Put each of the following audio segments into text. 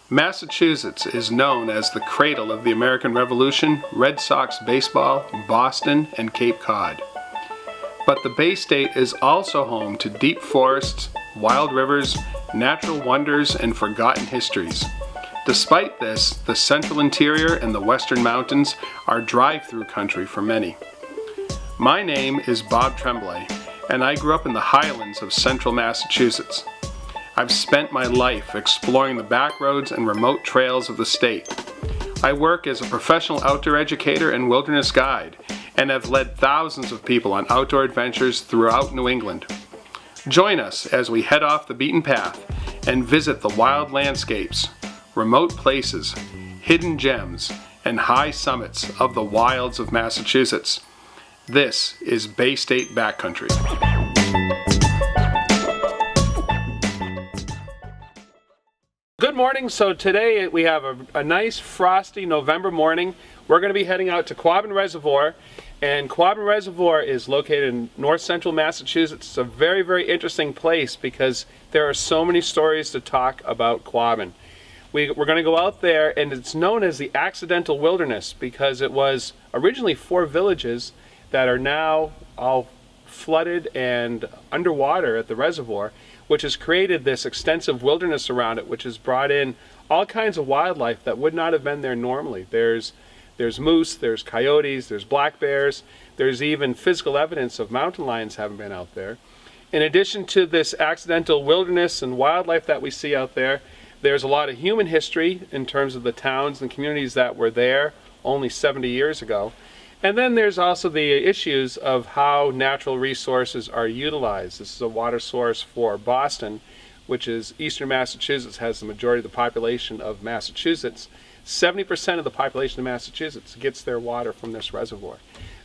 Massachusetts is known as the cradle of the American Revolution, Red Sox baseball, Boston, and Cape Cod. But the Bay State is also home to deep forests, wild rivers, natural wonders, and forgotten histories. Despite this, the central interior and the western mountains are drive-through country for many. My name is Bob Tremblay, and I grew up in the highlands of central Massachusetts. I've spent my life exploring the back roads and remote trails of the state. I work as a professional outdoor educator and wilderness guide, and have led thousands of people on outdoor adventures throughout New England. Join us as we head off the beaten path and visit the wild landscapes, remote places, hidden gems, and high summits of the wilds of Massachusetts. This is Bay State Backcountry. Good morning. So today we have a nice frosty November morning. We're going to be heading out to Quabbin Reservoir, and Quabbin Reservoir is located in north central Massachusetts. It's a very, very interesting place because there are so many stories to talk about Quabbin. We're going to go out there, and it's known as the accidental wilderness because it was originally 4 villages that are now all flooded and underwater at the reservoir, which has created this extensive wilderness around it, which has brought in all kinds of wildlife that would not have been there normally. There's moose, there's coyotes, there's black bears, there's even physical evidence of mountain lions having been out there. In addition to this accidental wilderness and wildlife that we see out there, there's a lot of human history in terms of the towns and communities that were there only 70 years ago. And then there's also the issues of how natural resources are utilized. This is a water source for Boston, which is eastern Massachusetts, has the majority of the population of Massachusetts. 70% of the population of Massachusetts gets their water from this reservoir.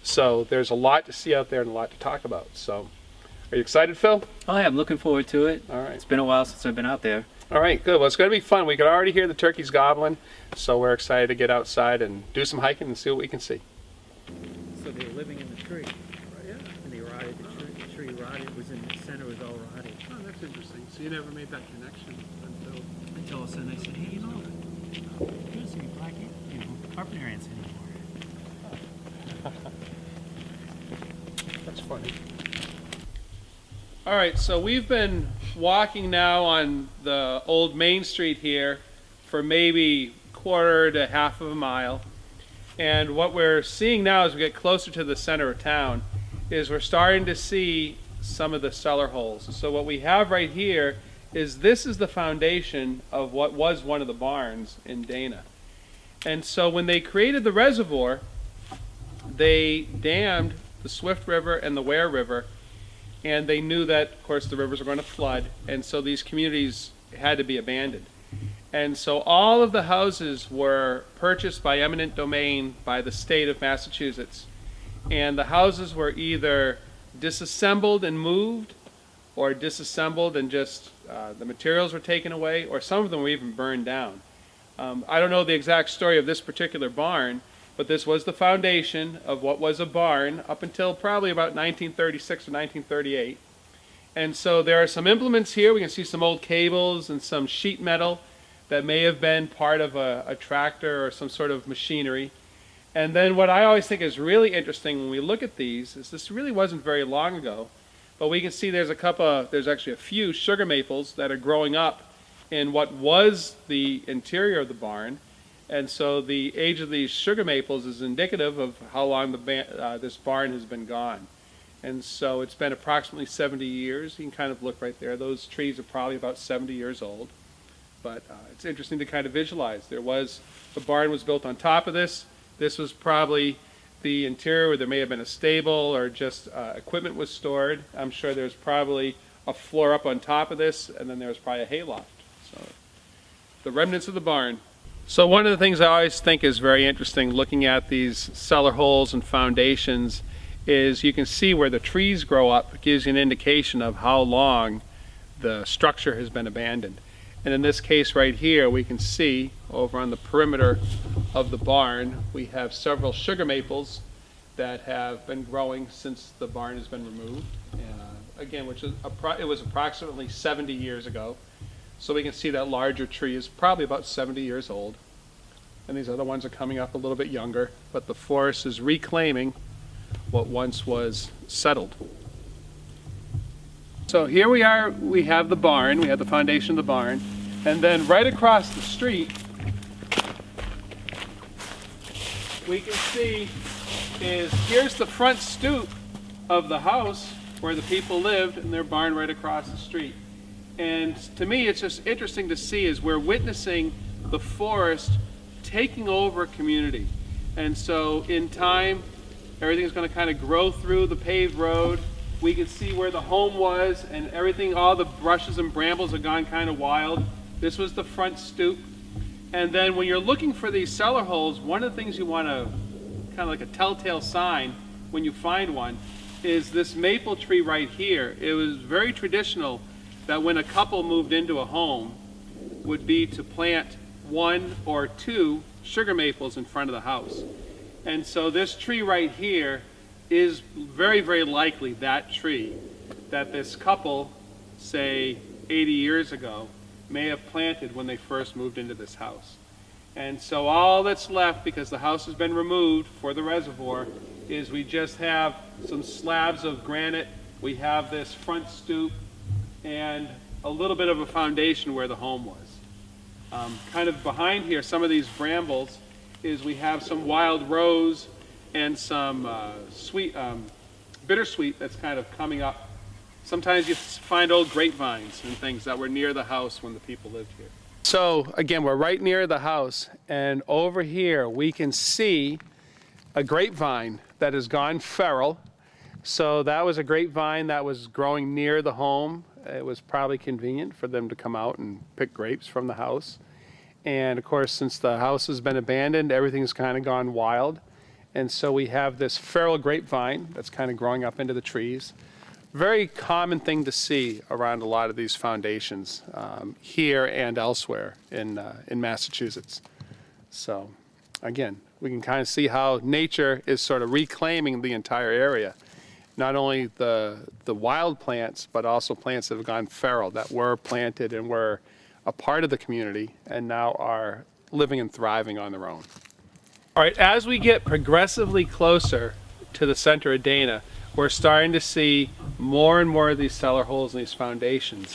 So there's a lot to see out there and a lot to talk about. So are you excited, Phil? Oh yeah, I'm looking forward to it. All right. It's been a while since I've been out there. All right, good. Well, it's going to be fun. We can already hear the turkeys gobbling, so we're excited to get outside and do some hiking and see what we can see. So they were living in the tree. Right, yeah. And they rotted, the tree rotted, was in the center, was all rotted. Oh, that's interesting. So you never made that connection Until all of a sudden I said, hey, you know, there doesn't seem black, carpenter ants anymore. That's funny. All right, so we've been walking now on the old Main Street here for maybe quarter to half of a mile. And what we're seeing now as we get closer to the center of town is we're starting to see some of the cellar holes. So what we have right here is this is the foundation of what was one of the barns in Dana. And so when they created the reservoir, they dammed the Swift River and the Ware River, and they knew that, of course, the rivers were going to flood, and so these communities had to be abandoned. And so all of the houses were purchased by eminent domain by the state of Massachusetts. And the houses were either disassembled and moved, or disassembled and just the materials were taken away, or some of them were even burned down. I don't know the exact story of this particular barn, but this was the foundation of what was a barn up until probably about 1936 or 1938. And so there are some implements here. We can see some old cables and some sheet metal that may have been part of a tractor or some sort of machinery. And then what I always think is really interesting when we look at these is this really wasn't very long ago, but we can see there's actually a few sugar maples that are growing up in what was the interior of the barn. And so the age of these sugar maples is indicative of how long this barn has been gone. And so it's been approximately 70 years. You can kind of look right there. Those trees are probably about 70 years old. But it's interesting to kind of visualize. The barn was built on top of this. This was probably the interior where there may have been a stable or just equipment was stored. I'm sure there's probably a floor up on top of this, and then there's probably a hayloft. So the remnants of the barn. So one of the things I always think is very interesting looking at these cellar holes and foundations is you can see where the trees grow up. It gives you an indication of how long the structure has been abandoned. And in this case right here, we can see over on the perimeter of the barn, we have several sugar maples that have been growing since the barn has been removed. Again, it was approximately 70 years ago. So we can see that larger tree is probably about 70 years old. And these other ones are coming up a little bit younger, but the forest is reclaiming what once was settled. So here we are, we have the barn, we have the foundation of the barn, and then right across the street, we can see here's the front stoop of the house where the people lived, and their barn right across the street. And to me, it's just interesting to see as we're witnessing the forest taking over a community. And so in time, everything's going to kind of grow through the paved road. We can see where the home was, and everything, all the brushes and brambles have gone kind of wild. This was the front stoop. And then when you're looking for these cellar holes, one of the things you want to, kind of like a telltale sign when you find one, is this maple tree right here. It was very traditional that when a couple moved into a home would be to plant 1 or 2 sugar maples in front of the house. And so this tree right here is very, very likely that tree that this couple, say 80 years ago, may have planted when they first moved into this house. And so all that's left, because the house has been removed for the reservoir, is we just have some slabs of granite. We have this front stoop and a little bit of a foundation where the home was. Kind of behind here, some of these brambles, is we have some wild rose and some bittersweet that's kind of coming up. Sometimes you find old grapevines and things that were near the house when the people lived here. So again, we're right near the house, and over here we can see a grapevine that has gone feral. So that was a grapevine that was growing near the home. It was probably convenient for them to come out and pick grapes from the house. And of course, since the house has been abandoned, everything's kind of gone wild. And so we have this feral grapevine that's kind of growing up into the trees. Very common thing to see around a lot of these foundations here and elsewhere in Massachusetts. So again, we can kind of see how nature is sort of reclaiming the entire area. Not only the wild plants, but also plants that have gone feral, that were planted and were a part of the community and now are living and thriving on their own. All right, as we get progressively closer to the center of Dana, we're starting to see more and more of these cellar holes and these foundations.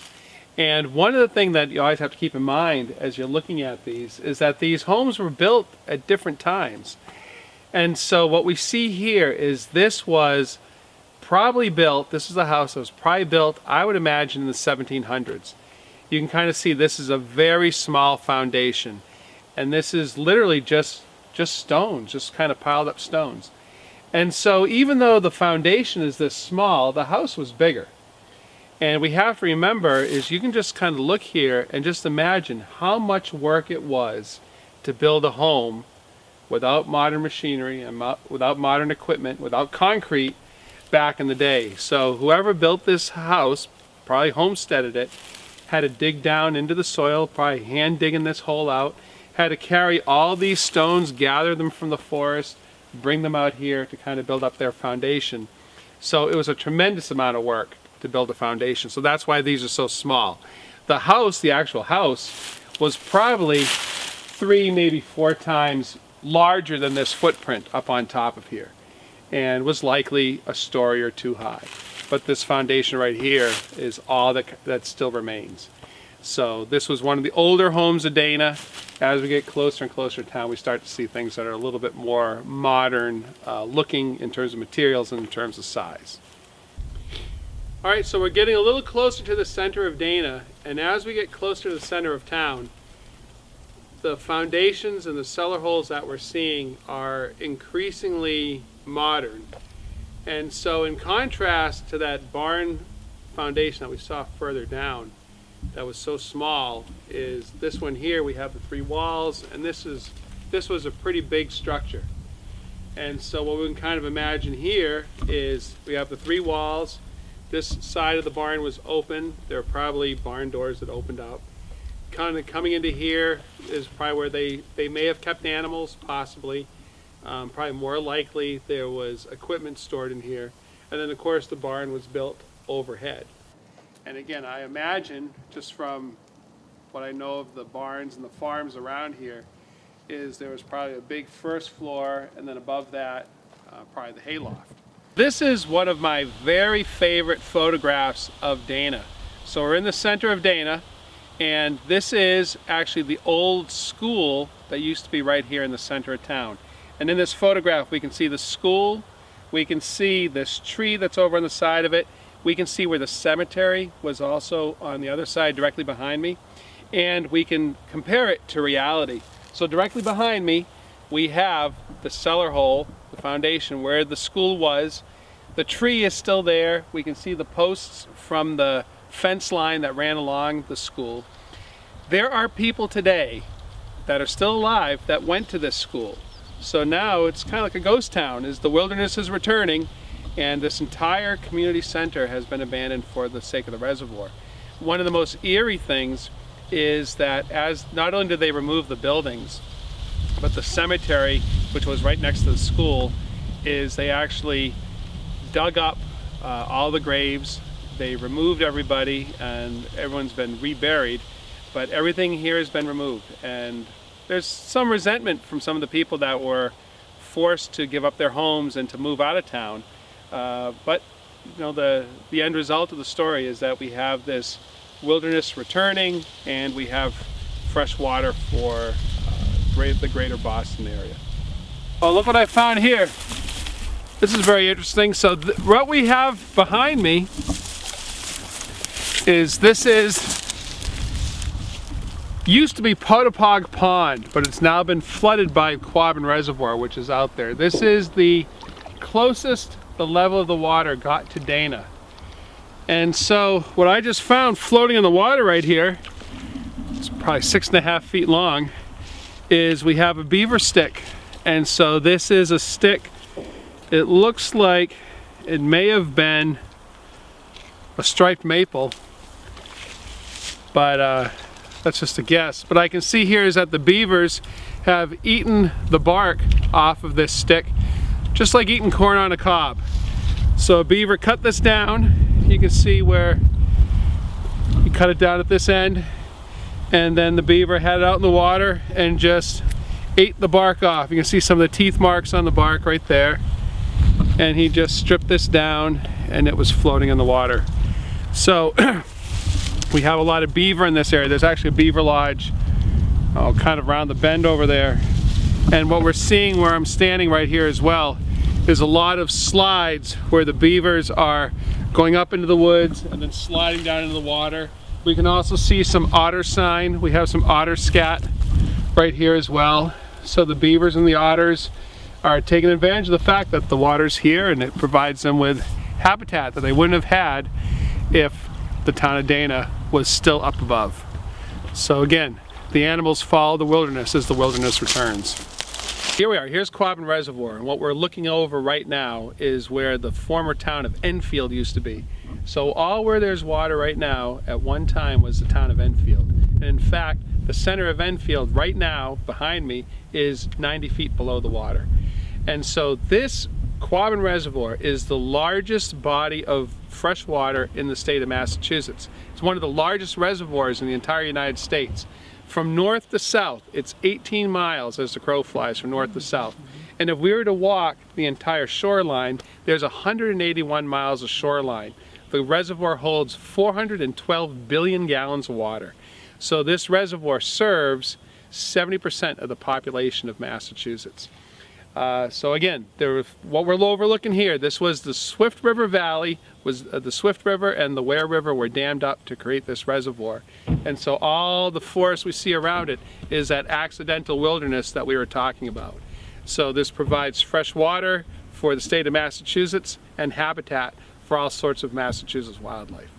And one of the things that you always have to keep in mind as you're looking at these is that these homes were built at different times. And so what we see here is this was probably built, this is a house that was probably built, I would imagine, in the 1700s. You can kind of see this is a very small foundation. And this is literally just stones, just kind of piled up stones. And so even though the foundation is this small, the house was bigger. And we have to remember is you can just kind of look here and just imagine how much work it was to build a home without modern machinery and without modern equipment, without concrete back in the day. So whoever built this house, probably homesteaded it, had to dig down into the soil, probably hand digging this hole out, had to carry all these stones, gather them from the forest, bring them out here to kind of build up their foundation. So it was a tremendous amount of work to build a foundation. So that's why these are so small. The house, the actual house, was probably 3, maybe 4 times larger than this footprint up on top of here, and was likely a story or 2 high. But this foundation right here is all that still remains. So this was one of the older homes of Dana. As we get closer and closer to town, we start to see things that are a little bit more modern looking in terms of materials and in terms of size. All right, so we're getting a little closer to the center of Dana, and as we get closer to the center of town, the foundations and the cellar holes that we're seeing are increasingly modern. And so in contrast to that barn foundation that we saw further down, that was so small, is this one here. We have the 3 walls, and this was a pretty big structure. And so what we can kind of imagine here is we have the 3 walls. This side of the barn was open. There are probably barn doors that opened up. Kind of coming into here is probably where they may have kept animals, possibly. Probably more likely there was equipment stored in here. And then of course the barn was built overhead. And again, I imagine just from what I know of the barns and the farms around here is there was probably a big first floor, and then above that, probably the hayloft. This is one of my very favorite photographs of Dana. So we're in the center of Dana, and this is actually the old school that used to be right here in the center of town. And in this photograph, we can see the school, we can see this tree that's over on the side of it, we can see where the cemetery was also on the other side directly behind me, and we can compare it to reality. So directly behind me, we have the cellar hole, the foundation where the school was. The tree is still there. We can see the posts from the fence line that ran along the school. There are people today that are still alive that went to this school. So now it's kind of like a ghost town as the wilderness is returning, and this entire community center has been abandoned for the sake of the reservoir. One of the most eerie things is that as not only did they remove the buildings, but the cemetery, which was right next to the school, is they actually dug up all the graves. They removed everybody, and everyone's been reburied, but everything here has been removed. And there's some resentment from some of the people that were forced to give up their homes and to move out of town. But you know, the end result of the story is that we have this wilderness returning, and we have fresh water for the greater Boston area. Oh, look what I found here. This is very interesting. So what we have behind me is used to be Potapog Pond, but it's now been flooded by Quabbin Reservoir, which is out there. This is the closest the level of the water got to Dana. And so what I just found floating in the water right here, it's probably 6.5 feet long, is we have a beaver stick. And so this is a stick, it looks like it may have been a striped maple, but that's just a guess. But I can see here is that the beavers have eaten the bark off of this stick, just like eating corn on a cob. So a beaver cut this down. You can see where he cut it down at this end, and then the beaver had it out in the water and just ate the bark off. You can see some of the teeth marks on the bark right there. And he just stripped this down, and it was floating in the water. So we have a lot of beaver in this area. There's actually a beaver lodge kind of around the bend over there. And what we're seeing where I'm standing right here as well is a lot of slides where the beavers are going up into the woods and then sliding down into the water. We can also see some otter sign. We have some otter scat right here as well. So the beavers and the otters are taking advantage of the fact that the water's here, and it provides them with habitat that they wouldn't have had if the town of Dana was still up above. So again, the animals follow the wilderness as the wilderness returns. Here we are, here's Quabbin Reservoir, and what we're looking over right now is where the former town of Enfield used to be. So all where there's water right now at one time was the town of Enfield. And in fact, the center of Enfield right now behind me is 90 feet below the water. And so this Quabbin Reservoir is the largest body of fresh water in the state of Massachusetts. It's one of the largest reservoirs in the entire United States. From north to south, it's 18 miles as the crow flies from north to south. And if we were to walk the entire shoreline, there's 181 miles of shoreline. The reservoir holds 412 billion gallons of water. So this reservoir serves 70% of the population of Massachusetts. So again, what we're overlooking here, this was the Swift River Valley, the Swift River and the Ware River were dammed up to create this reservoir. And so all the forest we see around it is that accidental wilderness that we were talking about. So this provides fresh water for the state of Massachusetts and habitat for all sorts of Massachusetts wildlife.